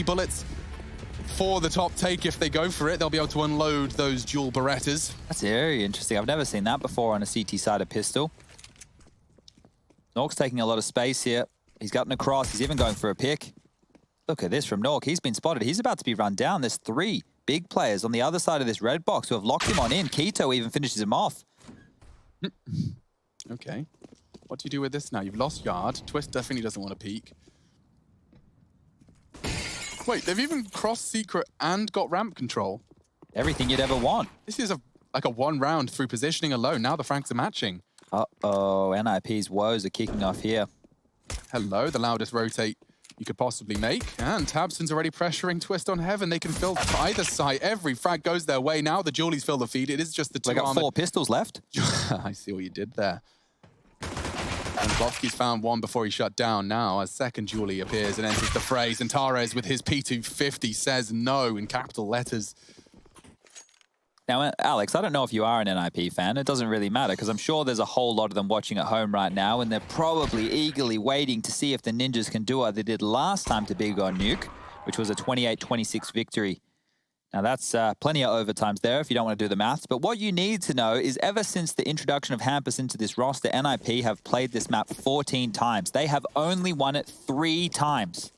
bullets for the top take if they go for it. They'll be able to unload those dual Berettas. That's very interesting. I've never seen that before on a CT-sided pistol. Nork's taking a lot of space here. He's gotten across. He's even going for a pick. Look at this from Nork. He's been spotted. He's about to be run down. There's 3 big players on the other side of this red box who have locked him on in. Keto even finishes him off. Okay. What do you do with this now? You've lost yard. Twist definitely doesn't want to peek. Wait, they've even crossed secret and got ramp control. Everything you'd ever want. This is like a 1 round through positioning alone. Now the frags are matching. Uh-oh, NIP's woes are kicking off here. Hello, the loudest rotate you could possibly make. And Tabson's already pressuring Twist on Heaven. They can fill either side. Every frag goes their way. Now the Julies fill the feed. It is just the 2 They got 4 pistols left. I see what you did there. And Blofsky's found 1 before he shut down. Now, as second Julie appears and enters the phrase, and Tares with his P250 says no in capital letters. Now, Alex, I don't know if you are an NIP fan. It doesn't really matter because I'm sure there's a whole lot of them watching at home right now and they're probably eagerly waiting to see if the Ninjas can do what they did last time to Big on Nuke, which was a 28-26 victory. Now, that's plenty of overtimes there if you don't want to do the maths. But what you need to know is ever since the introduction of Hampus into this roster, NIP have played this map 14 times. They have only won it 3 times.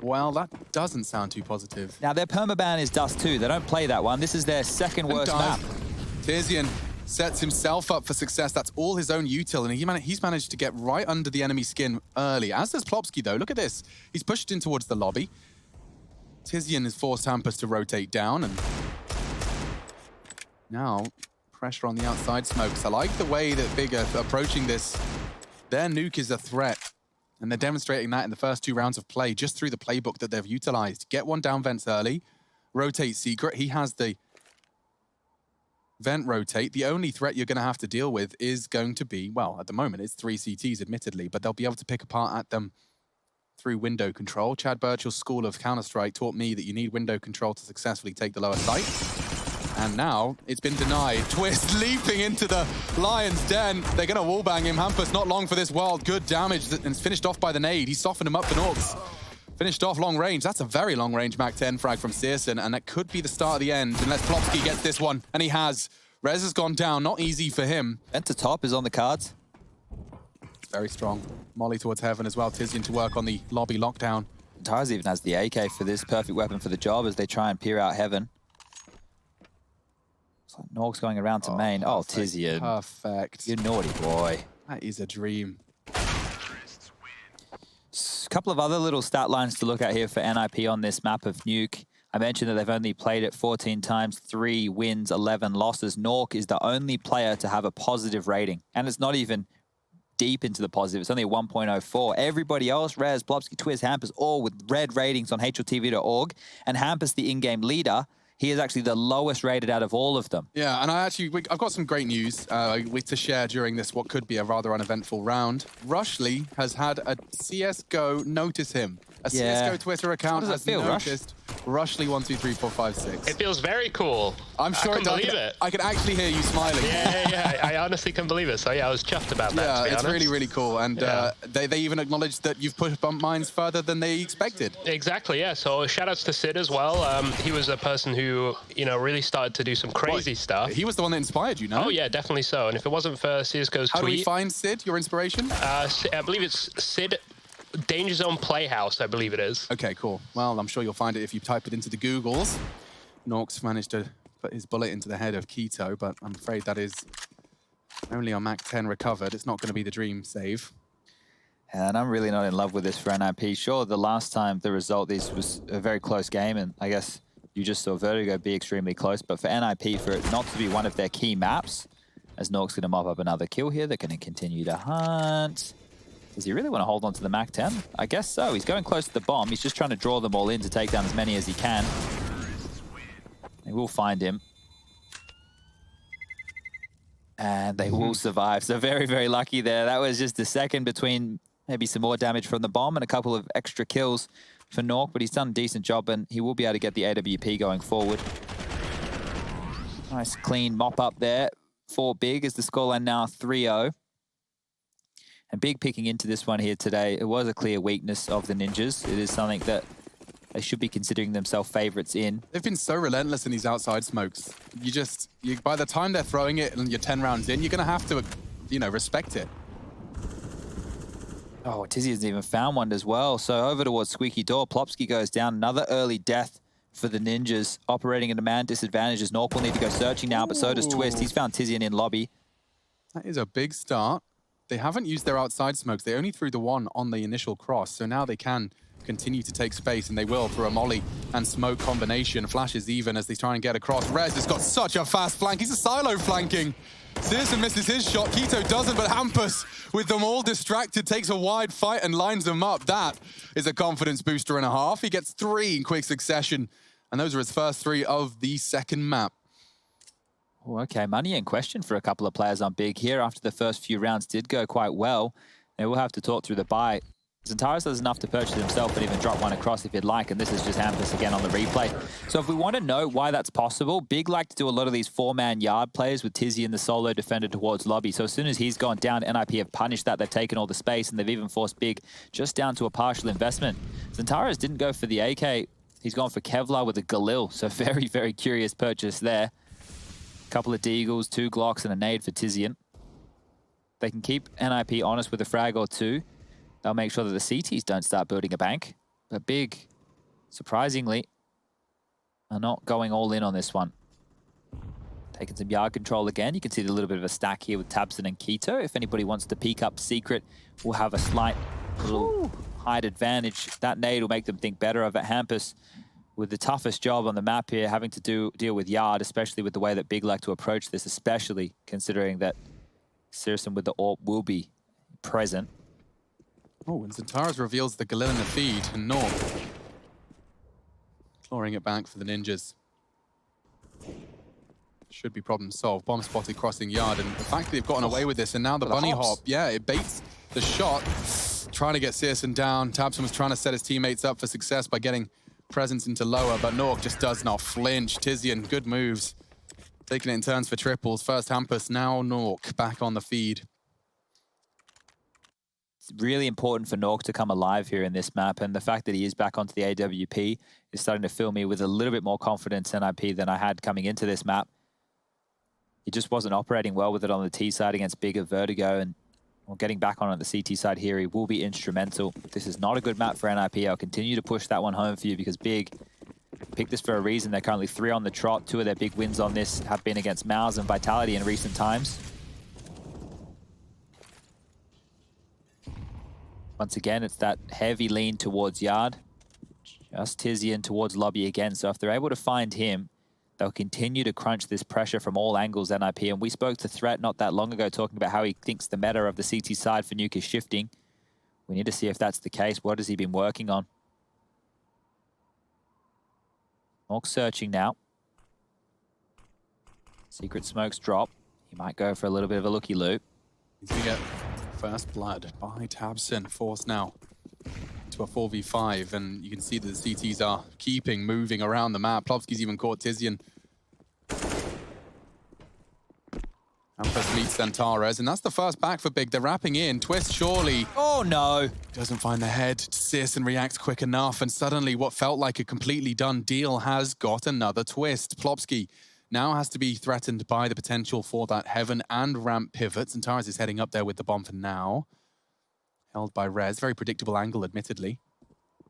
Well, that doesn't sound too positive. Now, their permaban is Dust 2. They don't play that one. This is their second worst map. Tizian sets himself up for success. That's all his own util, and he's managed to get right under the enemy skin early. As does Plopsky, though. Look at this. He's pushed in towards the lobby. Tizian has forced Hampus to rotate down, and now pressure on the outside smokes. I like the way that Big are approaching this. Their nuke is a threat. And they're demonstrating that in the first 2 rounds of play, just through the playbook that they've utilized. Get 1 down vents early, rotate secret. He has the vent rotate. The only threat you're going to have to deal with is going to be, well, at the moment, it's 3 CTs, admittedly, but they'll be able to pick apart at them through window control. Chad Birchall's school of Counter-Strike taught me that you need window control to successfully take the lower site. And now it's been denied. Twist leaping into the Lion's Den. They're going to wallbang him. Hampus not long for this world. Good damage, and it's finished off by the nade. He softened him up for Norks. Finished off long range. That's a very long range MAC-10 frag from Searson, and that could be the start of the end unless Plopsky gets this one, and he has. Rez has gone down. Not easy for him. Enter top is on the cards. Very strong. Molly towards Heaven as well. Tizian to work on the lobby lockdown. Tars even has the AK for this. Perfect weapon for the job as they try and peer out Heaven. Nork's going around to main. Oh, Tizian. Perfect. You naughty boy. That is a dream. A couple of other little stat lines to look at here for NIP on this map of Nuke. I mentioned that they've only played it 14 times, 3 wins, 11 losses. Nork is the only player to have a positive rating. And it's not even deep into the positive. It's only a 1.04. Everybody else, Rez, Plopsky, Twist, Hampus, all with red ratings on HLTV.org. And Hampus, the in-game leader, he is actually the lowest rated out of all of them. Yeah, and I've got some great news to share during this, what could be a rather uneventful round. Rushley has had a CSGO notice him. A CSGO Twitter account has noticed Rushley 1234556. It feels very cool. I'm sure I can believe it. I can actually hear you smiling. Yeah. I honestly can believe it. So yeah, I was chuffed about that. Yeah, to be it's honest. really, really cool. And they even acknowledged that you've pushed bump mines further than they expected. Exactly. Yeah. So shout outs to Sid as well. He was a person who really started to do some crazy stuff. He was the one that inspired you, no? Oh yeah, definitely so. And if it wasn't for CSGO's How tweet, do we find Sid, your inspiration? I believe it's Sid Danger Zone Playhouse, I believe it is. Okay, cool. Well, I'm sure you'll find it if you type it into the Googles. Norks managed to put his bullet into the head of Keto, but I'm afraid that is only on MAC-10 recovered. It's not going to be the dream save. And I'm really not in love with this for NIP. Sure, the last time the result, this was a very close game, and I guess you just saw Vertigo be extremely close, but for NIP, for it not to be one of their key maps, as Nork's going to mop up another kill here, they're going to continue to hunt. Does he really want to hold on to the MAC-10? I guess so. He's going close to the bomb. He's just trying to draw them all in to take down as many as he can. They will find him. And they will survive. So very, very lucky there. That was just a second between maybe some more damage from the bomb and a couple of extra kills for Nork, but he's done a decent job and he will be able to get the AWP going forward. Nice clean mop up there for Big as the scoreline now 3-0. And Big picking into this one here today, it was a clear weakness of the Ninjas. It is something that they should be considering themselves favorites in. They've been so relentless in these outside smokes. By the time they're throwing it and you're 10 rounds in, you're going to have to, respect it. Oh, Tizzy hasn't even found one as well. So over towards Squeaky Door. Plopsky goes down. Another early death for the Ninjas. Operating at a man disadvantage as Nork will need to go searching now, but so does Twist. He's found Tizzy in lobby. That is a big start. They haven't used their outside smokes. They only threw the one on the initial cross. So now they can continue to take space, and they will through a molly and smoke combination. Flashes even as they try and get across. Rez has got such a fast flank. He's a silo flanking. Searson misses his shot. Keto doesn't, but Hampus, with them all distracted, takes a wide fight and lines them up. That is a confidence booster and a half. He gets 3 in quick succession, and those are his first 3 of the second map. Oh, okay, money in question for a couple of players on Big here after the first few rounds did go quite well. They will have to talk through the buy. Xantares has enough to purchase himself and even drop one across if he'd like, and this is just Hampus again on the replay. So if we want to know why that's possible, Big like to do a lot of these 4-man yard plays with Tizzy and the solo defender towards lobby. So as soon as he's gone down, NIP have punished that. They've taken all the space, and they've even forced Big just down to a partial investment. Xantares didn't go for the AK. He's gone for Kevlar with a Galil, so very, very curious purchase there. Couple of Deagles, 2 Glocks, and a nade for Tizian. They can keep NIP honest with a frag or 2. They'll make sure that the CTs don't start building a bank. But Big, surprisingly, are not going all in on this one. Taking some yard control again. You can see a little bit of a stack here with Tabson and Keto. If anybody wants to peek up Secret, we'll have a slight little height advantage. That nade will make them think better of it. Hampus with the toughest job on the map here, having to deal with yard, especially with the way that Big like to approach this, especially considering that Searson with the AWP will be present. Oh, and Xantares reveals the Galil in the feed, and North clawing it back for the Ninjas. Should be problem solved. Bomb spotted crossing yard, and the fact that they've gotten away with this, and now the bunny hop, yeah, it baits the shot. Trying to get Searson down. Tabson was trying to set his teammates up for success by getting presence into lower, but Nork just does not flinch. Tizian, good moves. Taking it in turns for triples. First Hampus, now Nork back on the feed. It's really important for Nork to come alive here in this map, and the fact that he is back onto the AWP is starting to fill me with a little bit more confidence in NIP than I had coming into this map. He just wasn't operating well with it on the T side against Bigger Vertigo, and getting back on the CT side here, he will be instrumental. This is not a good map for NIP. I'll continue to push that one home for you because Big picked this for a reason. They're currently 3 on the trot. 2 of their big wins on this have been against Mouse and Vitality in recent times. Once again, it's that heavy lean towards yard. Just Tizian towards lobby again. So if they're able to find him, they'll continue to crunch this pressure from all angles, NIP. And we spoke to Threat not that long ago talking about how he thinks the meta of the CT side for Nuke is shifting. We need to see if that's the case. What has he been working on? Nork searching now. Secret smokes drop. He might go for a little bit of a looky-loo. He's going to get first blood by Tabson. Forced now to a 4v5, and you can see that the CTs are moving around the map. Plopsky's even caught Tizian. Hampus meets Xantares, and that's the first back for Big. They're wrapping in. Twist surely. Oh no! Doesn't find the head. Searson reacts quick enough, and suddenly what felt like a completely done deal has got another twist. Plopsky now has to be threatened by the potential for that heaven and ramp pivot. Xantares is heading up there with the bomb for now. Held by Rez. Very predictable angle, admittedly.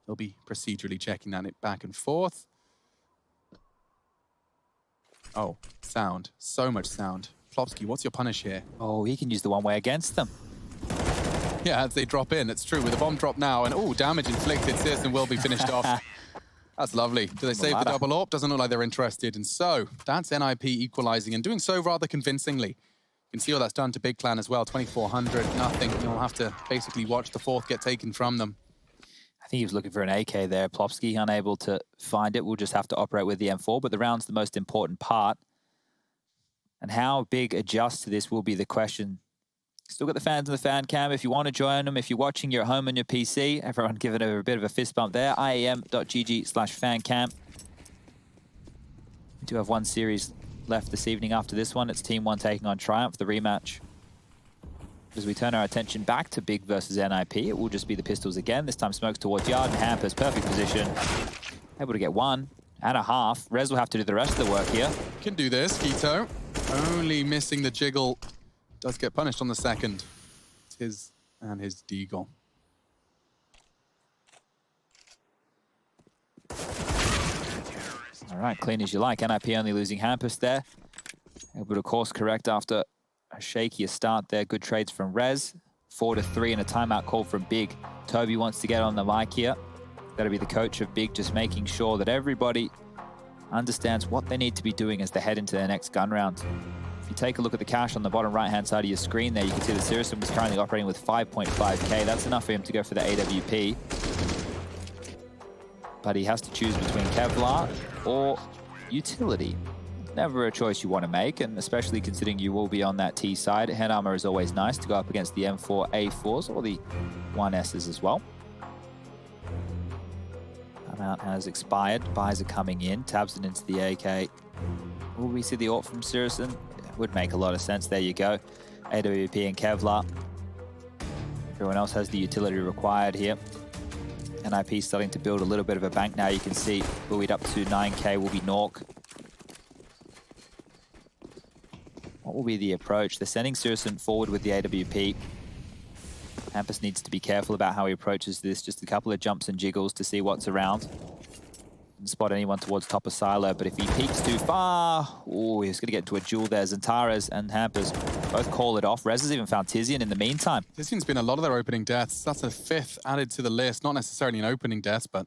He'll be procedurally checking that back and forth. Oh, sound. So much sound. Plopsky, what's your punish here? Oh, he can use the one way against them. Yeah, as they drop in, it's true. With a bomb drop now, and oh, damage inflicted. Searson will be finished off. That's lovely. Do they save the double AWP? Doesn't look like they're interested. And so, that's NIP equalizing and doing so rather convincingly. You can see what that's done to Big Clan as well. 2,400, nothing. You'll have to basically watch the fourth get taken from them. I think he was looking for an AK there. Plopsky unable to find it. We'll just have to operate with the M4, but the round's the most important part. And how Big adjusts to this will be the question. Still got the fans in the fan cam. If you want to join them, if you're watching, you're at home on your PC. Everyone give it a bit of a fist bump there. IEM.gg/fancam. We do have one series left this evening after this one. It's Team 1 taking on Triumph, the rematch. As we turn our attention back to Big versus NIP, it will just be the pistols again. This time Smokes towards Yard and Hampers. Perfect position. Able to get 1.5. Rez will have to do the rest of the work here. Can do this, Keto. Only missing the jiggle. Does get punished on the second. It's his and his deagle. All right, clean as you like. NIP only losing Hampus there. Able to course correct after a shakier start there. Good trades from Rez. 4-3 and a timeout call from Big. Toby wants to get on the mic here. Got to be the coach of Big, just making sure that everybody understands what they need to be doing as they head into their next gun round. If you take a look at the cash on the bottom right-hand side of your screen there, you can see that Sirison was currently operating with 5.5k. That's enough for him to go for the AWP. But he has to choose between Kevlar or utility. Never a choice you want to make, and especially considering you will be on that T side. Head armor is always nice to go up against the M4 A4s or the 1Ss as well. Timeout has expired. Buys are coming in. Tabs it into the AK. Will we see the ult from Sirison? Would make a lot of sense. There you go. AWP and Kevlar. Everyone else has the utility required here. NIP starting to build a little bit of a bank now. You can see buoyed up to 9k will be Nork. What will be the approach? They're sending Sirison forward with the AWP. Hampus needs to be careful about how he approaches this. Just a couple of jumps and jiggles to see what's around. Didn't spot anyone towards top of silo, but if he peeks too far, oh, he's going to get into a duel there. Zentares and Hampus both call it off. Rez has even found Tizian in the meantime. Tizian's been a lot of their opening deaths. That's a 5th added to the list. Not necessarily an opening death, but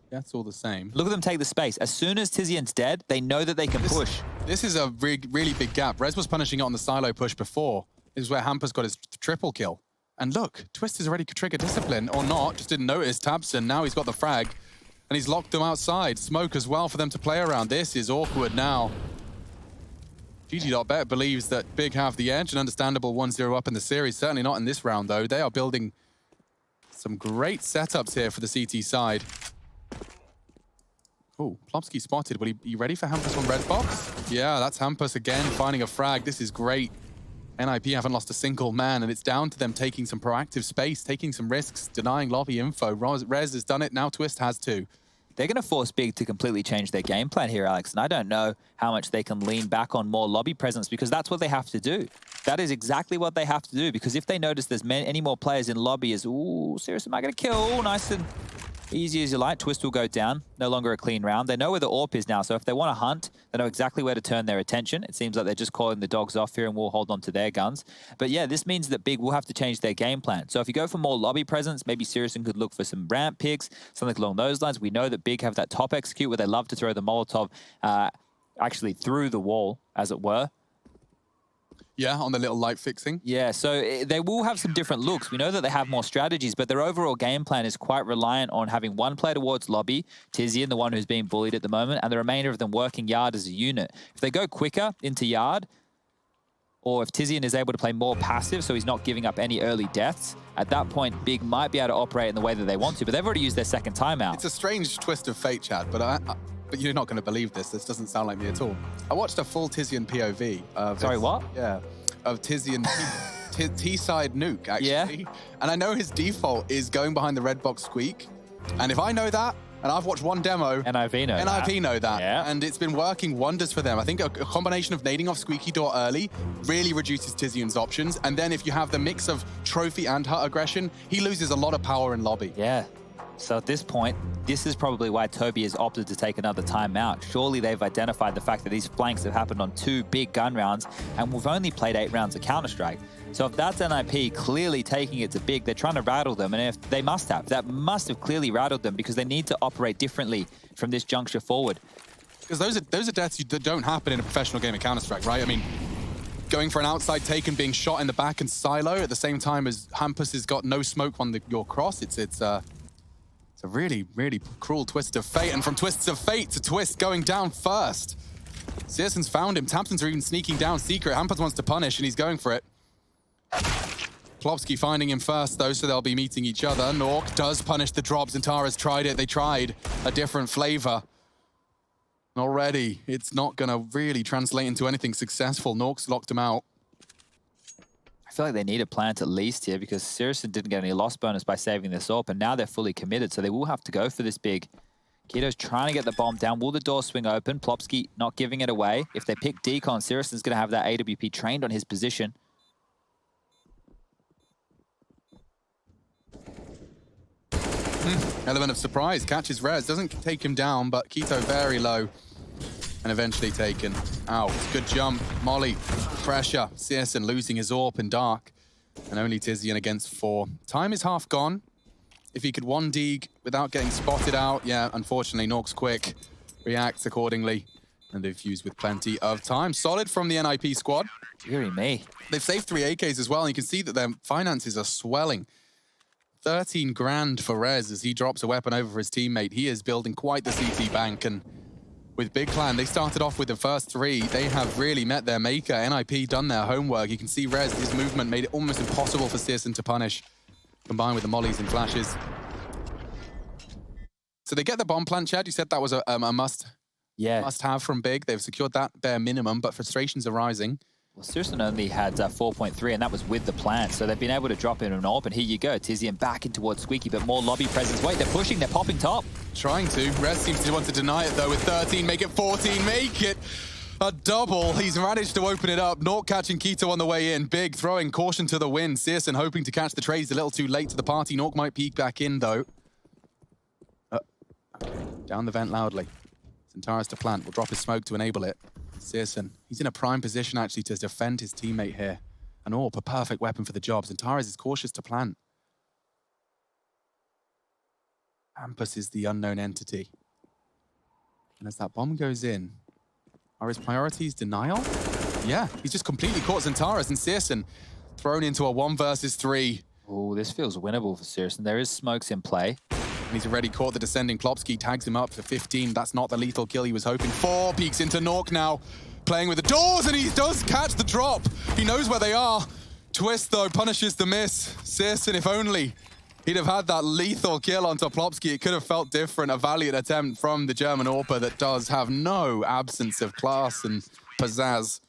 that's all the same. Look at them take the space. As soon as Tizian's dead, they know that they can push. This is a really big gap. Rez was punishing it on the silo push before. This is where Hampus got his triple kill. And look, Twist has already triggered discipline, or not, just didn't notice Tabson. Now he's got the frag, and he's locked them outside. Smoke as well for them to play around. This is awkward now. GG.bet believes that Big have the edge, an understandable 1-0 up in the series. Certainly not in this round, though. They are building some great setups here for the CT side. Oh, Plopsky spotted. Will he be ready for Hampus on red box? Yeah, that's Hampus again, finding a frag. This is great. NIP haven't lost a single man, and it's down to them taking some proactive space, taking some risks, denying lobby info. Rez has done it, now Twist has too. They're going to force Big to completely change their game plan here, Alex, and I don't know how much they can lean back on more lobby presence, because that's what they have to do. That is exactly what they have to do, because if they notice there's any more players in lobby, ooh, seriously, am I going to kill? Ooh, nice and easy as you like. Twist will go down. No longer a clean round. They know where the AWP is now, so if they want to hunt, they know exactly where to turn their attention. It seems like they're just calling the dogs off here and will hold on to their guns. But yeah, this means that Big will have to change their game plan. So if you go for more lobby presence, maybe Sirison could look for some ramp picks, something along those lines. We know that Big have that top execute where they love to throw the Molotov actually through the wall, as it were. Yeah, on the little light fixing. Yeah, so they will have some different looks. We know that they have more strategies, but their overall game plan is quite reliant on having one player towards lobby, Tizian, the one who's being bullied at the moment, and the remainder of them working yard as a unit. If they go quicker into yard, or if Tizian is able to play more passive, so he's not giving up any early deaths, at that point, Big might be able to operate in the way that they want to, but they've already used their second timeout. It's a strange twist of fate, Chad, but you're not going to believe this. This doesn't sound like me at all. I watched a full Tizian POV. Sorry, what? Yeah, of Tizian T-side nuke, actually. Yeah. And I know his default is going behind the red box squeak. And if I know that, and I've watched one demo, NIV know that. Yeah. And it's been working wonders for them. I think a combination of nading off squeaky door early really reduces Tizian's options. And then if you have the mix of trophy and hut aggression, he loses a lot of power in lobby. Yeah. So at this point, this is probably why Toby has opted to take another timeout. Surely they've identified the fact that these flanks have happened on 2 big gun rounds, and we've only played 8 rounds of Counter-Strike. So if that's NIP clearly taking it to Big, they're trying to rattle them, and if they must have, that must have clearly rattled them, because they need to operate differently from this juncture forward. Because those are deaths that don't happen in a professional game of Counter-Strike, right? I mean, going for an outside take and being shot in the back and silo at the same time as Hampus has got no smoke on your cross, it's a really, really cruel twist of fate. And from twists of fate to Twist going down first. Searson's found him. Tamson's are even sneaking down secret. Hampus wants to punish, and he's going for it. Plopsky finding him first, though, so they'll be meeting each other. Nork does punish the drops, and Tara's tried it. They tried a different flavor. Already, it's not going to really translate into anything successful. Nork's locked him out. I feel like they need a plant at least here, because Sirison didn't get any loss bonus by saving this AWP, and now they're fully committed, so they will have to go for this Big. Keto's trying to get the bomb down. Will the door swing open? Plopsky not giving it away. If they pick Decon, Sirason's going to have that AWP trained on his position. Element of surprise. Catches Rez. Doesn't take him down, but Keto very low. And eventually taken out. Good jump. Molly. Pressure. Searson losing his AWP in dark. And only Tizian against 4. Time is half gone. If he could 1-deeg without getting spotted out, yeah, unfortunately, Nork's quick. Reacts accordingly. And they've fused with plenty of time. Solid from the NIP squad. Deary me. They've saved 3 AKs as well, and you can see that their finances are swelling. 13 grand for Rez as he drops a weapon over for his teammate. He is building quite the CT bank, and with Big Clan, they started off with the first 3. They have really met their maker. NIP done their homework. You can see Rez, his movement made it almost impossible for Searson to punish, combined with the mollies and flashes. So they get the bomb plant, Chad. You said that was a must-have from Big. They've secured that bare minimum, but frustrations are rising. Well, Sirson only had 4.3, and that was with the plant. So they've been able to drop in an AWP, and here you go. Tizian back in towards Squeaky, but more lobby presence. Wait, they're pushing, they're popping top. Trying to. Rez seems to want to deny it, though, with 13. Make it 14. Make it a double. He's managed to open it up. Nork catching Keto on the way in. Big throwing caution to the wind. Searson hoping to catch the trades a little too late to the party. Nork might peek back in, though. Okay. Down the vent loudly. Zentaris to plant. Will drop his smoke to enable it. Searson, he's in a prime position, actually, to defend his teammate here. An AWP, a perfect weapon for the job. Zentaris is cautious to plant. Ampus is the unknown entity. And as that bomb goes in, are his priorities denial? Yeah, he's just completely caught Zentaris, and Searson thrown into a 1 versus 3. Oh, this feels winnable for Sirson. There is smokes in play. And he's already caught the descending Plopsky, tags him up for 15. That's not the lethal kill he was hoping for. Peeks into Nork now, playing with the doors, and he does catch the drop. He knows where they are. Twist, though, punishes the miss. Searson, if only he'd have had that lethal kill onto Plopsky, it could have felt different. A valiant attempt from the German AWPer that does have no absence of class and pizzazz.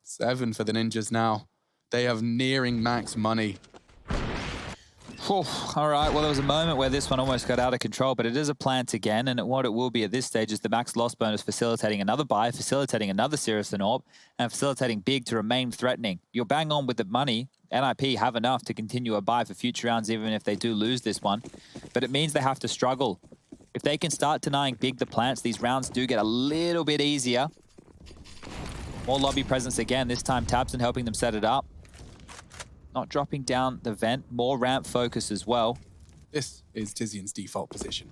7 for the Ninjas now. They have nearing max money. All right, well, there was a moment where this one almost got out of control, but it is a plant again, and what it will be at this stage is the max loss bonus facilitating another buy, facilitating another Sirson AWP, and facilitating Big to remain threatening. You're bang on with the money. NIP have enough to continue a buy for future rounds, even if they do lose this one, but it means they have to struggle. If they can start denying Big the plants, these rounds do get a little bit easier. More lobby presence again, this time Tabson helping them set it up. Not dropping down the vent, more ramp focus as well. This is Tizian's default position.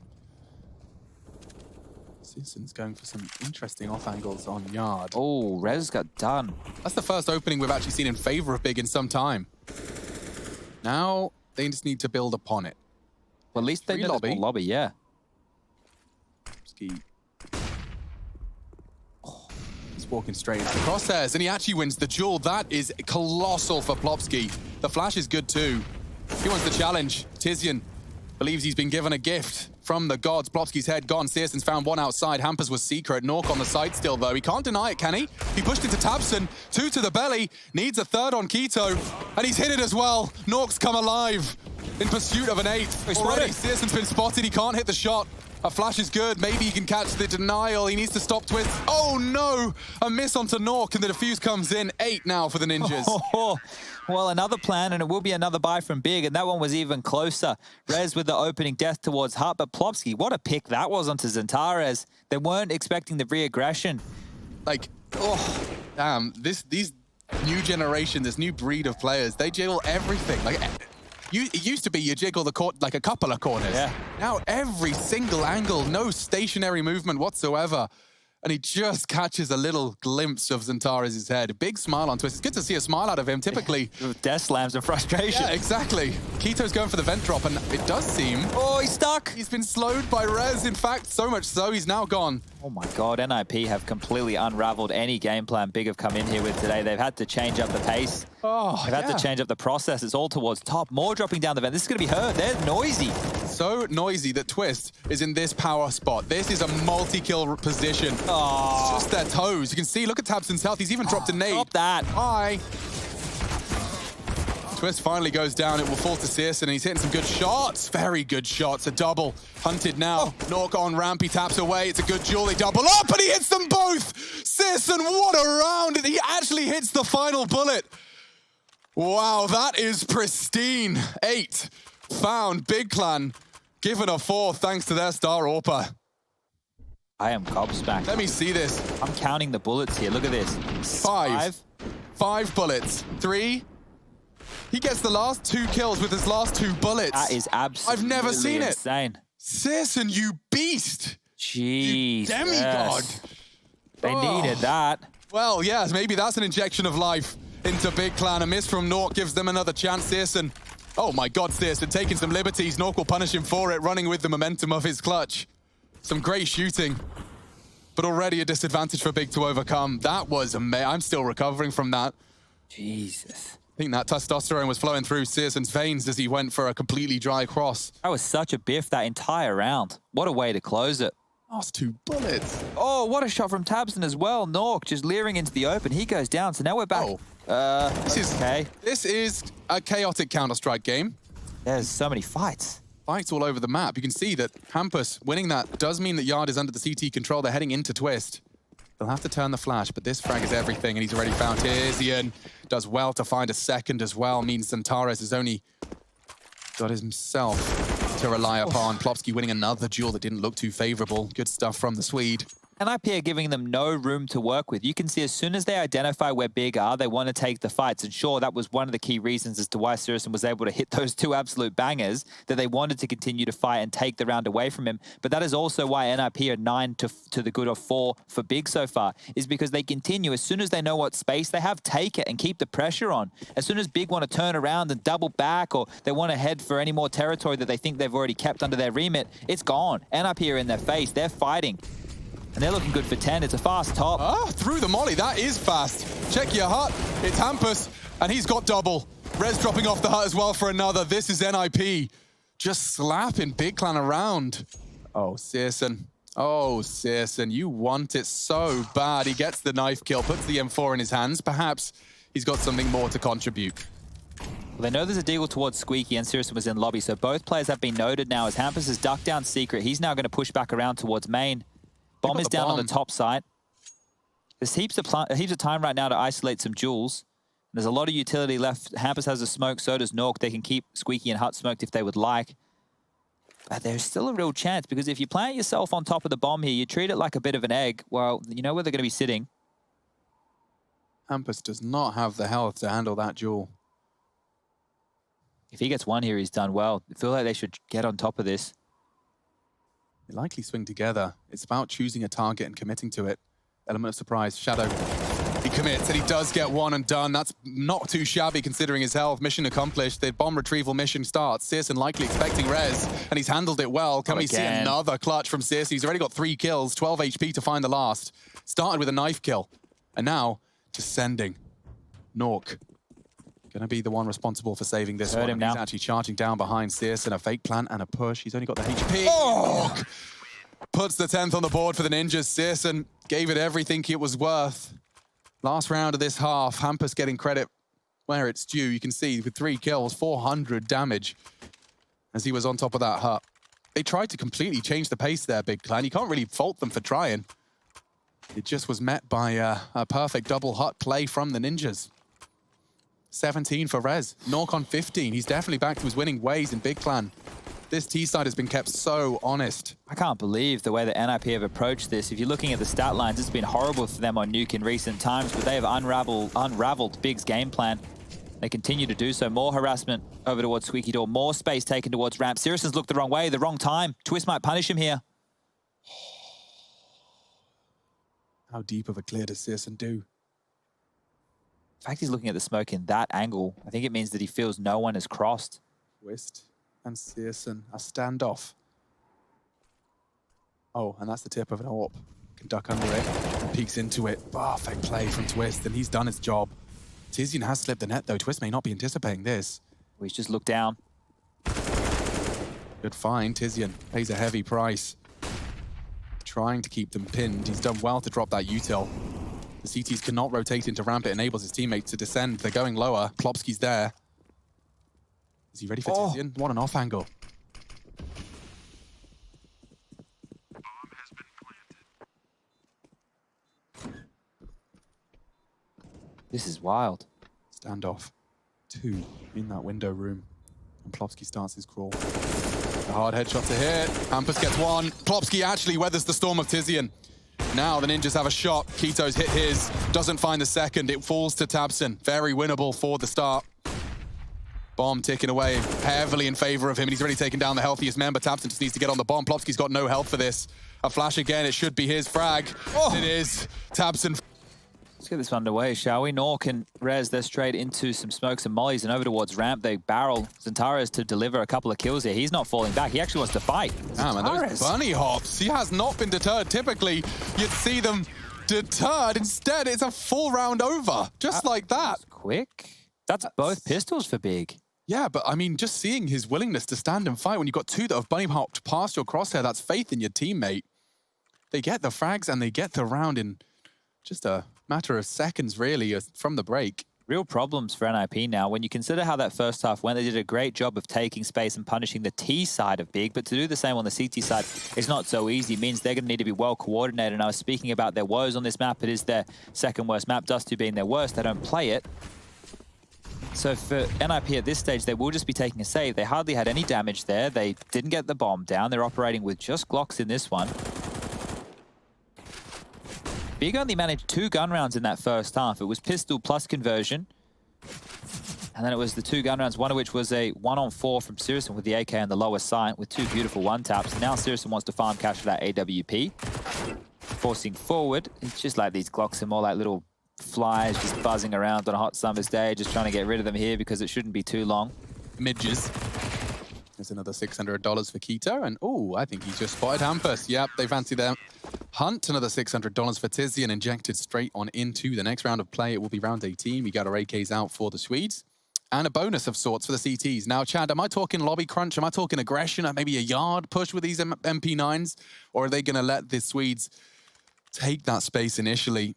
Searson's going for some interesting off angles on yard. Oh, Rez got done. That's the first opening we've actually seen in favor of Big in some time. Now they just need to build upon it. Well, at least they know the lobby, yeah. Ski. He's walking straight into the crosshairs, and he actually wins the duel. That is colossal for Plopsky. The flash is good too. He wants the challenge. Tizian believes he's been given a gift from the gods. Plopsky's head gone. Searson's found 1 outside. Hampers was secret. Nork on the side still, though. He can't deny it, can he? He pushed into Tabson. 2 to the belly. Needs a 3rd on Keto. And he's hit it as well. Nork's come alive in pursuit of an 8. Already, Searson's been spotted. He can't hit the shot. A flash is good. Maybe he can catch the denial. He needs to stop Twist. Oh, no! A miss onto Nork, and the defuse comes in. 8 now for the Ninjas. Well, another plan, and it will be another buy from Big, and that one was even closer. Rez with the opening death towards Hut, but Plopsky, what a pick that was onto Zentaris. They weren't expecting the re-aggression. Like, oh, damn. These new generation, this new breed of players, they jiggle everything. Like, it used to be you jiggle the court like a couple of corners. Yeah. Now every single angle, no stationary movement whatsoever. And he just catches a little glimpse of Zentaris' head. Big smile on Twist. It's good to see a smile out of him, typically. Death slams and frustration. Yeah, exactly. Keto's going for the vent drop, and it does seem... Oh, he's stuck! He's been slowed by Rez. In fact, so much so, he's now gone. Oh my god, NIP have completely unraveled any game plan Big have come in here with today. They've had to change up the pace. They've had to change up the process. It's all towards top. More dropping down the vent. This is going to be heard. They're noisy. So noisy that Twist is in this power spot. This is a multi-kill position. It's just their toes. You can see, look at Tabson's health. He's even dropped a nade. Stop that. Bye. Twist finally goes down. It will fall to Searson, and he's hitting some good shots. Very good shots. A double. Hunted now. NUKE on ramp. He taps away. It's a good duel. They double up, and he hits them both. Searson, what a round. He actually hits the final bullet. Wow, that is pristine. 8 found. Big Clan given a 4 thanks to their star AWPer. I am gobsmacked. Let me see this. I'm counting the bullets here. Look at this. 5 bullets. 3. He gets the last 2 kills with his last 2 bullets. That is absolutely I've never seen insane. it. Searson, you beast. Jeez. You demigod. They needed that. Well, yes, maybe that's an injection of life into Big Clan. A miss from NUKE gives them another chance. Searson. Oh my God, Searson taking some liberties. NUKE will punish him for it, running with the momentum of his clutch. Some great shooting, but already a disadvantage for Big to overcome. That was amazing. I'm still recovering from that. Jesus. I think that testosterone was flowing through Searson's veins as he went for a completely dry cross. That was such a biff that entire round. What a way to close it. Last 2 bullets. Oh, what a shot from Tabson as well. NUKE just leering into the open. He goes down, so now we're back. This is a chaotic Counter-Strike game. There's so many fights. Fights all over the map. You can see that Hampus winning that does mean that Yard is under the CT control. They're heading into Twist. They'll have to turn the flash, but this frag is everything, and he's already found Tizian. Does well to find a second as well. Means Santares has only got himself to rely upon. Plopsky winning another duel that didn't look too favorable. Good stuff from the Swede. NIP are giving them no room to work with. You can see as soon as they identify where Big are, they want to take the fights. And sure, that was one of the key reasons as to why Searson was able to hit those 2 absolute bangers, that they wanted to continue to fight and take the round away from him. But that is also why NIP are 9 to the good of 4 for Big so far, is because they continue. As soon as they know what space they have, take it and keep the pressure on. As soon as Big want to turn around and double back, or they want to head for any more territory that they think they've already kept under their remit, it's gone. NIP are in their face. They're fighting. And they're looking good for 10. It's a fast top. Ah, through the molly. That is fast. Check your hut. It's Hampus, and he's got double. Rez dropping off the hut as well for another. This is NIP. Just slapping Big Clan around. Oh, Searson. Oh, Searson, you want it so bad. He gets the knife kill, puts the M4 in his hands. Perhaps he's got something more to contribute. Well, they know there's a deagle towards Squeaky, and Searson was in lobby, so both players have been noted now as Hampus has ducked down secret. He's now going to push back around towards main. Bomb is down on the top side. There's heaps of time right now to isolate some jewels. There's a lot of utility left. Hampus has a smoke, so does NUKE. They can keep Squeaky and Hut smoked if they would like. But there's still a real chance, because if you plant yourself on top of the bomb here, you treat it like a bit of an egg, well, you know where they're going to be sitting. Hampus does not have the health to handle that duel. If he gets one here, he's done well. I feel like they should get on top of this. They likely swing together. It's about choosing a target and committing to it. Element of surprise. Shadow. He commits, and he does get one and done. That's not too shabby considering his health. Mission accomplished. The bomb retrieval mission starts. Searson likely expecting res, and he's handled it well. Can we see another clutch from Searson? He's already got 3 kills, 12 HP to find the last. Started with a knife kill, and now descending. NUKE. Gonna be the one responsible for saving this one. He's actually charging down behind Searson. A fake plant and a push. He's only got the HP. Oh! Puts the 10th on the board for the Ninjas. Searson gave it everything it was worth. Last round of this half. Hampus getting credit where it's due. You can see with 3 kills, 400 damage as he was on top of that hut. They tried to completely change the pace there, Big Clan. You can't really fault them for trying. It just was met by a perfect double hut play from the Ninjas. 17 for Rez. NUKE on 15. He's definitely back to his winning ways in Big Clan. This T-side has been kept so honest. I can't believe the way that NIP have approached this. If you're looking at the stat lines, it's been horrible for them on NUKE in recent times, but they have unraveled Big's game plan. They continue to do so. More harassment over towards Squeaky Door. More space taken towards ramp. Searson's looked the wrong way, the wrong time. Twist might punish him here. How deep of a clear does Searson do? The fact he's looking at the smoke in that angle, I think it means that he feels no one has crossed. Twist and Searson, a standoff. Oh, and that's the tip of an AWP. Can duck under it and peeks into it. Perfect play from Twist, and he's done his job. Tizian has slipped the net, though. Twist may not be anticipating this. Well, he's just looked down. Good find. Tizian pays a heavy price. Trying to keep them pinned. He's done well to drop that util. The CTs cannot rotate into ramp. It enables his teammates to descend. They're going lower. Plopsky's there. Is he ready for Tizian? What an off angle. This is wild. Standoff. 2 in that window room. And Plopsky starts his crawl. A hard headshot to hit. Hampus gets 1. Plopsky actually weathers the storm of Tizian. Now the Ninjas have a shot. Keto's hit his. Doesn't find the second. It falls to Tabson. Very winnable for the start. Bomb ticking away heavily in favor of him, and he's already taken down the healthiest member. Tabson just needs to get on the bomb. Plopsky's got no health for this. A flash again. It should be his frag. It is. Tabson. Let's get this underway, shall we? Nork and Rez, they're straight into some smokes and mollies and over towards ramp. They barrel Zentares to deliver a couple of kills here. He's not falling back. He actually wants to fight. Damn, and those bunny hops. He has not been deterred. Typically, you'd see them deterred. Instead, it's a full round over. Just like that. Quick. That's both pistols for Big. Yeah, but I mean, just seeing his willingness to stand and fight when you've got 2 that have bunny hopped past your crosshair, that's faith in your teammate. They get the frags and they get the round in just a matter of seconds, really, from the break. Real problems for NIP now. When you consider how that first half went, they did a great job of taking space and punishing the T side of Big, but to do the same on the CT side is not so easy. It means they're going to need to be well coordinated. And I was speaking about their woes on this map. It is their second worst map, Dust2 being their worst. They don't play it. So for NIP at this stage, they will just be taking a save. They hardly had any damage there. They didn't get the bomb down. They're operating with just Glocks in this one. Big only managed 2 gun rounds in that first half. It was pistol plus conversion. And then it was the 2 gun rounds, one of which was a 1-on-4 from Sirison with the AK on the lower side with 2 beautiful one-taps. Now Sirison wants to farm cash for that AWP. Forcing forward. It's just like these Glocks are more like little flies just buzzing around on a hot summer's day, just trying to get rid of them here because it shouldn't be too long. Midges. There's another $600 for Keto, and I think he's just spotted Hampus. Yep, they fancy them. Hunt, another $600 for Tizian, injected straight on into the next round of play. It will be round 18. We got our AKs out for the Swedes, and a bonus of sorts for the CTs. Now, Chad, am I talking lobby crunch? Am I talking aggression? Maybe a yard push with these MP9s? Or are they going to let the Swedes take that space initially?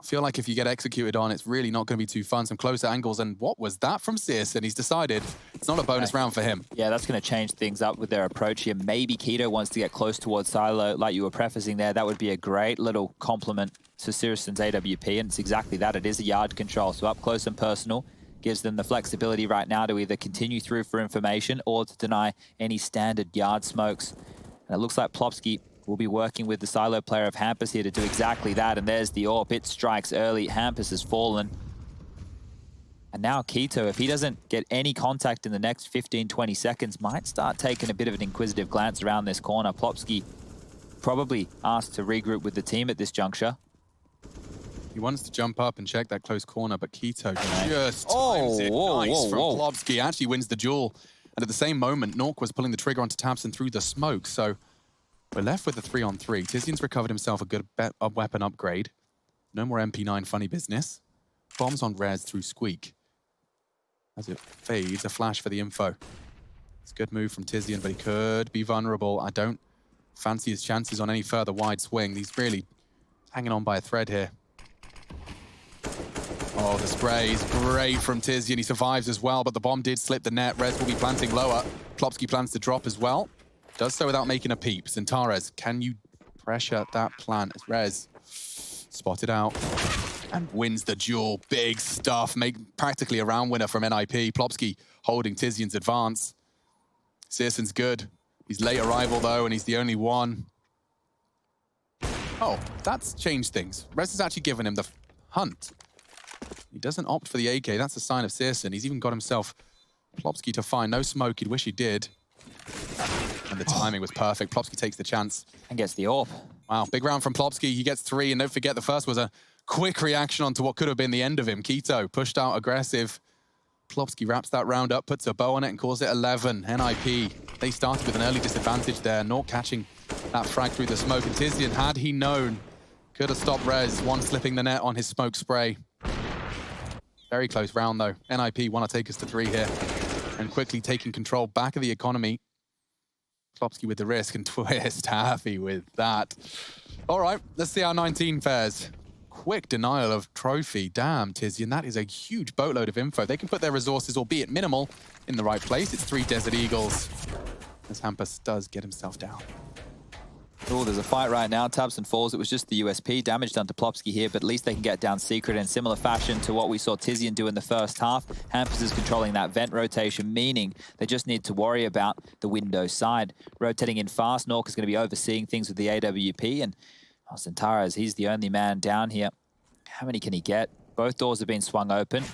I feel like if you get executed on, it's really not going to be too fun. Some closer angles. And what was that from Sears? And he's decided it's not a bonus round for him. Yeah, that's going to change things up with their approach here. Maybe Keto wants to get close towards Silo, like you were prefacing there. That would be a great little compliment to Sirison's AWP. And it's exactly that. It is a yard control. So up close and personal gives them the flexibility right now to either continue through for information or to deny any standard yard smokes. And it looks like Plopsky will be working with the silo player of Hampus here to do exactly that. And there's the AWP. It strikes early. Hampus has fallen. And now Keto, if he doesn't get any contact in the next 15-20 seconds, might start taking a bit of an inquisitive glance around this corner. Plopsky probably asked to regroup with the team at this juncture. He wants to jump up and check that close corner, but Keto just times it nice from Plopsky. Actually wins the duel. And at the same moment, Nork was pulling the trigger onto Tabson through the smoke. So we're left with a 3-on-3. Tizian's recovered himself a good weapon upgrade. No more MP9 funny business. Bombs on Rez through Squeak. As it fades, a flash for the info. It's a good move from Tizian, but he could be vulnerable. I don't fancy his chances on any further wide swing. He's really hanging on by a thread here. Oh, the spray is great from Tizian. He survives as well, but the bomb did slip the net. Rez will be planting lower. Plopsky plans to drop as well. Does so without making a peep. Zentares, can you pressure that plant? As Rez spotted out and wins the duel. Big stuff. Make practically a round winner from NIP. Plopsky holding Tizian's advance. Searson's good. He's late arrival though, and he's the only one. Oh, that's changed things. Rez has actually given him the hunt. He doesn't opt for the AK. That's a sign of Searson. He's even got himself Plopsky to find. No smoke. He'd wish he did. And the timing was perfect. Plopsky takes the chance. And gets the AWP. Wow, big round from Plopsky. He gets 3, and don't forget the first was a quick reaction onto what could have been the end of him. Keto pushed out aggressive. Plopsky wraps that round up, puts a bow on it, and calls it 11. NIP, they started with an early disadvantage there. Not catching that frag through the smoke. And Tizian, had he known, could have stopped Rez. One slipping the net on his smoke spray. Very close round, though. NIP want to take us to 3 here. And quickly taking control back of the economy. Plopsky with the risk, and Twist happy with that. All right, let's see how 19 fares. quick denial of trophy. Damn, Tizian, that is a huge boatload of info. They can put their resources, albeit minimal, in the right place. It's 3 Desert Eagles, as Hampus does get himself down. Oh, there's a fight right now. tabseN falls. It was just the USP. Damage done to Plopsky here, but at least they can get down secret in similar fashion to what we saw Tizian do in the first half. Hampus is controlling that vent rotation, meaning they just need to worry about the window side. Rotating in fast, Nork is going to be overseeing things with the AWP, and Centaurus, he's the only man down here. How many can he get? Both doors have been swung open.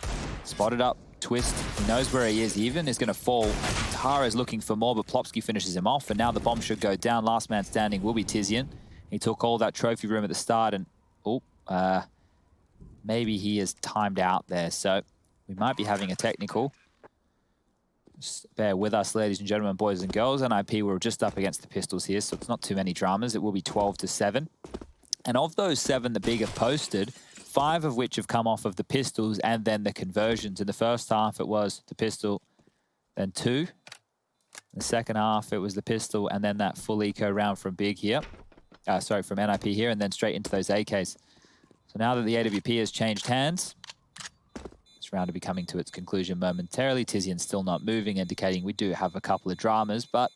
Spotted up, twist. He knows where he is. He even is going to fall. Tara is looking for more, but Plopsky finishes him off, and now the bomb should go down. Last man standing will be Tizian. He took all that trophy room at the start, and maybe he is timed out there, so we might be having a technical. Just bear with us, ladies and gentlemen, boys and girls. NIP, we're just up against the Pistols here, so it's not too many dramas. It will be 12-7. And of those 7 the Big have posted, 5 of which have come off of the Pistols and then the conversions. In the first half, it was the Pistol, then 2. In the second half, it was the Pistol and then that full eco round from Big here. From NIP here, and then straight into those AKs. So now that the AWP has changed hands, this round will be coming to its conclusion momentarily. Tizian's still not moving, indicating we do have a couple of dramas, but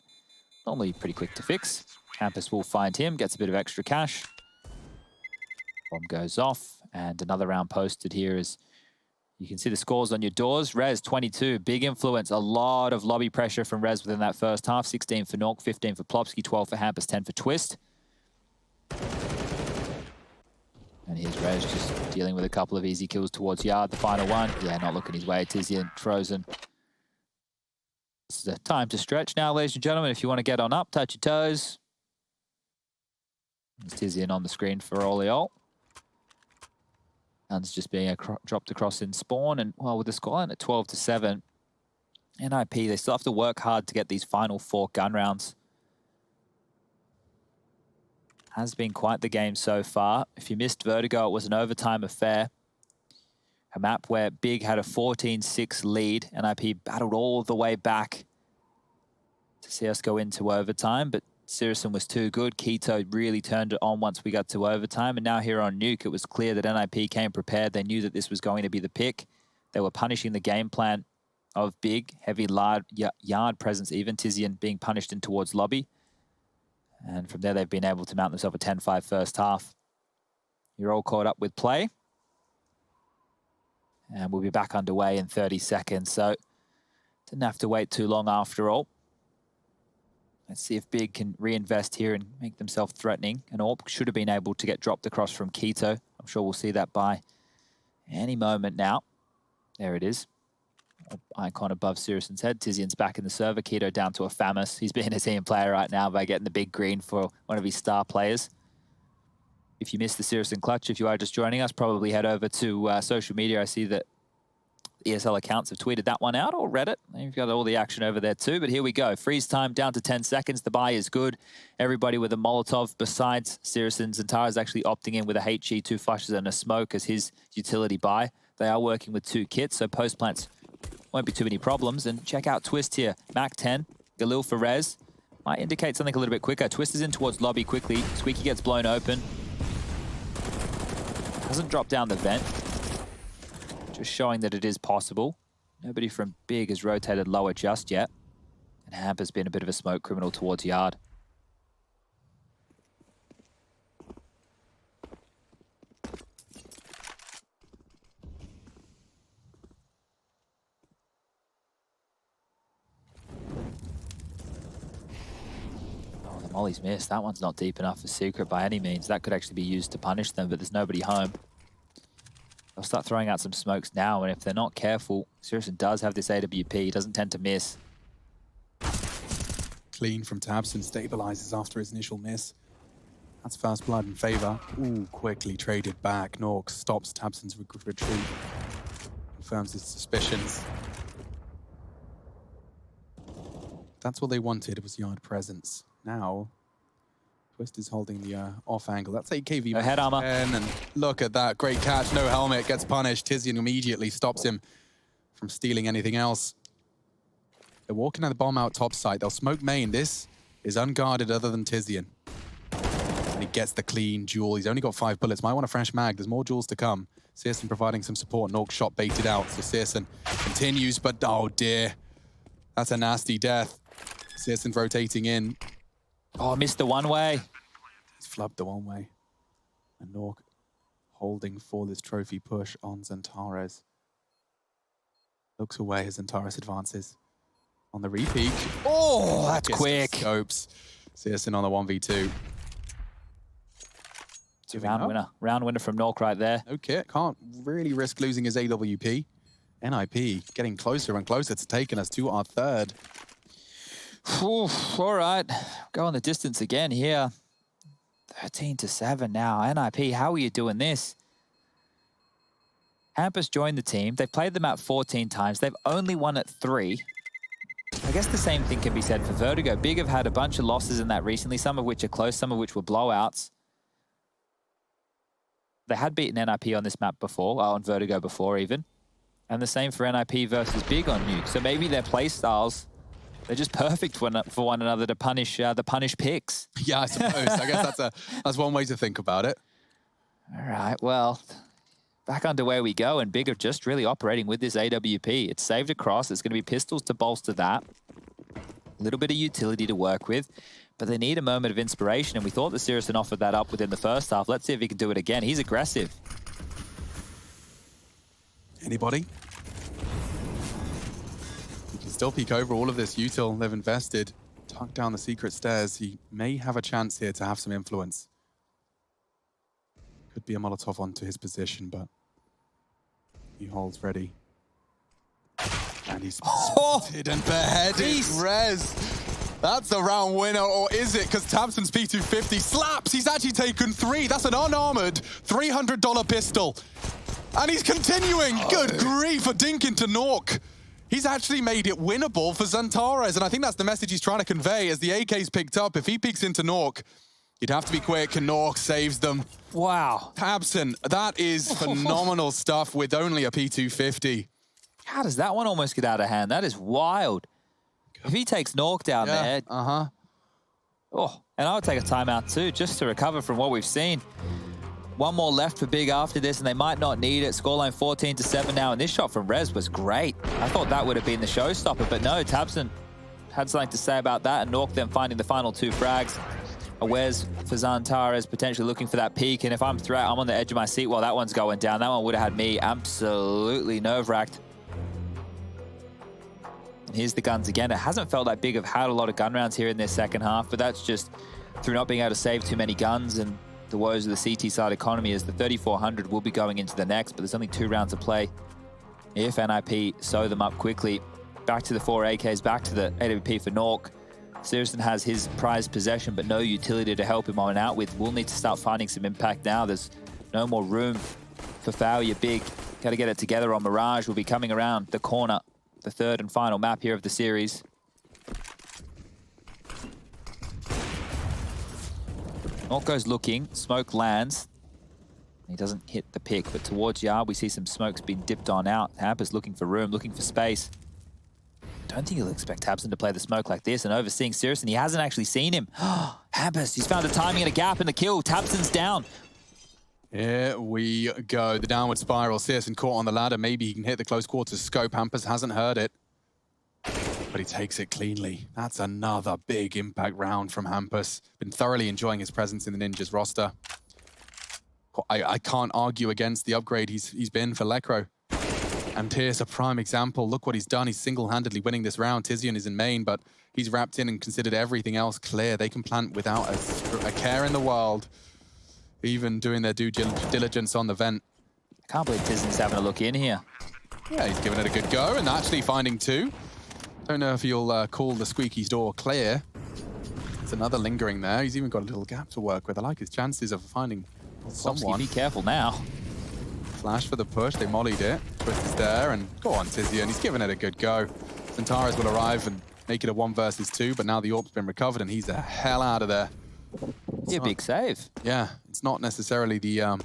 normally pretty quick to fix. Hampus will find him, gets a bit of extra cash. Bomb goes off, and another round posted here is, you can see the scores on your doors. Rez, 22, big influence. A lot of lobby pressure from Rez within that first half. 16 for Nork, 15 for Plopsky, 12 for Hampus, 10 for Twist. And here's Rez just dealing with a couple of easy kills towards Yard. The final one, yeah, not looking his way. Tizian frozen. This is the time to stretch now, ladies and gentlemen. If you want to get on up, touch your toes. There's Tizian on the screen for Oleol. Guns just being dropped across in spawn, and well, with the scoreline at 12-7, NIP, they still have to work hard to get these final 4 gun rounds. Has been quite the game so far. If you missed Vertigo, it was an overtime affair. A map where Big had a 14-6 lead. NIP battled all the way back to see us go into overtime, but Sirison was too good. Keto really turned it on once we got to overtime. And now here on Nuke, it was clear that NIP came prepared. They knew that this was going to be the pick. They were punishing the game plan of Big, heavy yard presence, even Tizian being punished in towards lobby. And from there, they've been able to mount themselves a 10-5 first half. You're all caught up with play. And we'll be back underway in 30 seconds. So didn't have to wait too long after all. Let's see if Big can reinvest here and make themselves threatening. And Orb should have been able to get dropped across from Keto. I'm sure we'll see that by any moment now. There it is. Icon above Sirison's head. Tizian's back in the server. Keto down to a Famus. He's being a team player right now by getting the big green for one of his star players. If you missed the Sirison clutch, if you are just joining us, probably head over to social media. I see that ESL accounts have tweeted that one out, or Reddit. You've got all the action over there too, but here we go. Freeze time down to 10 seconds. The buy is good. Everybody with a Molotov besides Sirison. Zantara is actually opting in with a HE, 2 flashes and a smoke as his utility buy. They are working with 2 kits, so post plants won't be too many problems. And check out Twist here. Mac 10, Galil for Rez. Might indicate something a little bit quicker. Twist is in towards lobby quickly. Squeaky gets blown open. Doesn't drop down the vent. Just showing that it is possible. Nobody from Big has rotated lower just yet. And Hamp has been a bit of a smoke criminal towards Yard. Oh, the Molly's missed. That one's not deep enough for Secret by any means. That could actually be used to punish them, but there's nobody home. They'll start throwing out some smokes now, and if they're not careful, Sirison does have this AWP. He doesn't tend to miss. Clean from tabseN, stabilizes after his initial miss. That's first blood in favor. Ooh, quickly traded back. Nork stops tabseN's retreat. Confirms his suspicions. That's what they wanted, was Yard presence. Now, Twist is holding the off angle. That's 8kv. Head armor. And look at that. Great catch. No helmet. Gets punished. Tizian immediately stops him from stealing anything else. They're walking the bomb out top side. They'll smoke main. This is unguarded other than Tizian. And he gets the clean duel. He's only got 5 bullets. Might want a fresh mag. There's more duels to come. Searson providing some support. Nork shot baited out. So Searson continues, but oh dear. That's a nasty death. Searson rotating in. Oh, missed the one-way. He's flubbed the one way. And Nork holding for this trophy push on Xantares. Looks away as Xantares advances. On the repeat. Oh, that's quick. Scopes. Searson on the 1v2. It's a round winner. Round winner from Nork right there. No kit. Can't really risk losing his AWP. NIP getting closer and closer to taking us to our third. Oof, all right. Going the distance again here. 13-7 now. NIP, how are you doing this? Hampus joined the team. They've played the map 14 times. They've only won it 3. I guess the same thing can be said for Vertigo. Big have had a bunch of losses in that recently, some of which are close, some of which were blowouts. They had beaten NIP on this map before, on Vertigo before even. And the same for NIP versus Big on Nuke. So maybe their play styles, they're just perfect for one another to punish the punish picks. Yeah, I suppose. I guess that's one way to think about it. All right, well, back underway we go, and Big are just really operating with this AWP. It's saved across. It's going to be pistols to bolster that. A little bit of utility to work with, but they need a moment of inspiration, and we thought that Searson offered that up within the first half. Let's see if he can do it again. He's aggressive. Anybody? He can still peek over all of this util they've invested. Tuck down the secret stairs. He may have a chance here to have some influence. Could be a Molotov onto his position, but he holds ready. And he's spotted and beheaded. Rez. That's a round winner, or is it? Because Tabson's P250 slaps. He's actually taken 3. That's an unarmored $300 pistol. And he's continuing. Good grief for Dinkin to Nork. He's actually made it winnable for Xantares, and I think that's the message he's trying to convey as the AK's picked up. If he peeks into Nork, you'd have to be quick, and Nork saves them. Wow. Tabson, that is phenomenal stuff with only a P250. How does that one almost get out of hand? That is wild. If he takes Nork down there... Oh, and I would take a timeout too, just to recover from what we've seen. One more left for Big after this, and they might not need it. Scoreline 14-7 now, and this shot from Rez was great. I thought that would have been the showstopper, but no, Tabson had something to say about that, and Nork then finding the final 2 frags. A Wes for Xantares, potentially looking for that peak, and if I'm on the edge of my seat while that one's going down. That one would have had me absolutely nerve-wracked. And here's the guns again. It hasn't felt like Big have had a lot of gun rounds here in their second half, but that's just through not being able to save too many guns and the woes of the CT side economy, as the 3400 will be going into the next, but there's only 2 rounds of play. If NIP sew them up quickly, back to the 4 AKs, back to the AWP for Nork. Searson has his prized possession, but no utility to help him on and out with. We'll need to start finding some impact now. There's no more room for failure. Big, got to get it together on Mirage. Will be coming around the corner, the 3rd and final map here of the series. Nork goes looking, smoke lands. He doesn't hit the pick, but towards Yard, we see some smokes being dipped on out. Hampus looking for room, looking for space. Don't think he'll expect Tabson to play the smoke like this, and overseeing Searson, he hasn't actually seen him. Hampus, he's found a timing and a gap in the kill. Tabson's down. Here we go. The downward spiral. Searson caught on the ladder. Maybe he can hit the close quarters scope. Hampus hasn't heard it, but he takes it cleanly. That's another big impact round from Hampus. Been thoroughly enjoying his presence in the Ninjas roster. I can't argue against the upgrade he's been for Lekro. And here's a prime example. Look what he's done. He's single-handedly winning this round. Tizian is in main, but he's wrapped in and considered everything else clear. They can plant without a care in the world, even doing their due diligence on the vent. I can't believe Tizian's having a look in here. Yeah, he's giving it a good go and actually finding 2. Don't know if he'll call the squeaky's door clear. There's another lingering there. He's even got a little gap to work with. I like his chances of finding someone. Be careful now. Flash for the push. They mollied it. Twist is there, and go on, Tizian. He's giving it a good go. Xantares will arrive and make it a 1 versus 2, but now the AWP's been recovered, and he's the hell out of there. Yeah, big save. Yeah, it's not necessarily the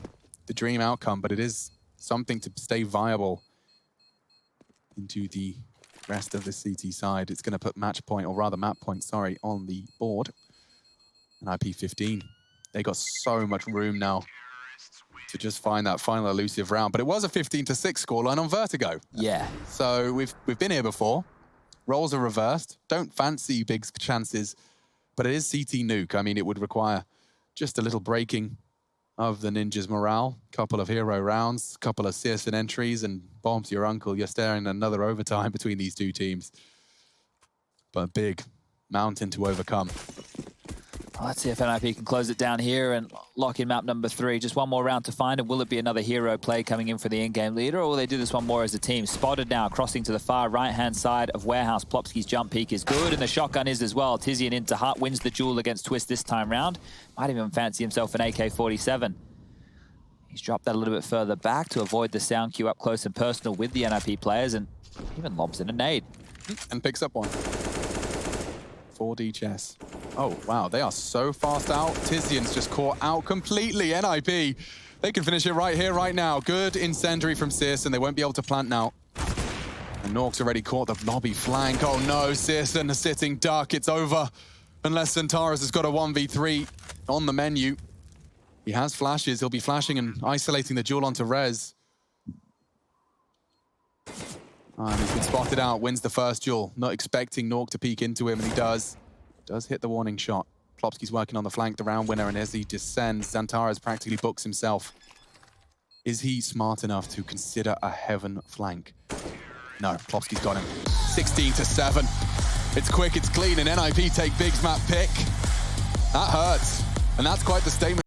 dream outcome, but it is something to stay viable into the rest of the CT side. It's going to put match point, or rather map point, sorry, on the board. And IP 15. They got so much room now to just find that final elusive round. But it was a 15-6 scoreline on Vertigo. Yeah. So we've been here before. Roles are reversed. Don't fancy big chances, but it is CT Nuke. I mean, it would require just a little breaking of the Ninjas' morale. Couple of hero rounds, couple of CSN entries, and bomb to your uncle. You're staring at another overtime between these two teams. But big mountain to overcome. Well, let's see if NIP can close it down here and lock in map number 3. Just one more round to find, and will it be another hero play coming in for the in-game leader, or will they do this one more as a team? Spotted now, crossing to the far right-hand side of Warehouse. Plopsky's jump peak is good, and the shotgun is as well. Tizian into Hut, wins the duel against Twist this time round. Might even fancy himself an AK-47. He's dropped that a little bit further back to avoid the sound cue up close and personal with the NIP players, and even lobs in a nade. And picks up one. 4D chess. Oh, wow, they are so fast out. Tizian's just caught out completely. NIP, they can finish it right here, right now. Good incendiary from Searson. They won't be able to plant now. And Nork's already caught the lobby flank. Oh no, Searson, a sitting duck. It's over. Unless Centaurus has got a 1v3 on the menu. He has flashes. He'll be flashing and isolating the duel onto Rez. And he's been spotted out, wins the first duel. Not expecting Nork to peek into him, and he does. Does hit the warning shot. Plopsky's working on the flank, the round winner, and as he descends, Xantares practically books himself. Is he smart enough to consider a heaven flank? No, Plopsky's got him. 16-7. It's quick, it's clean, and NIP take Big's map pick. That hurts, and that's quite the statement.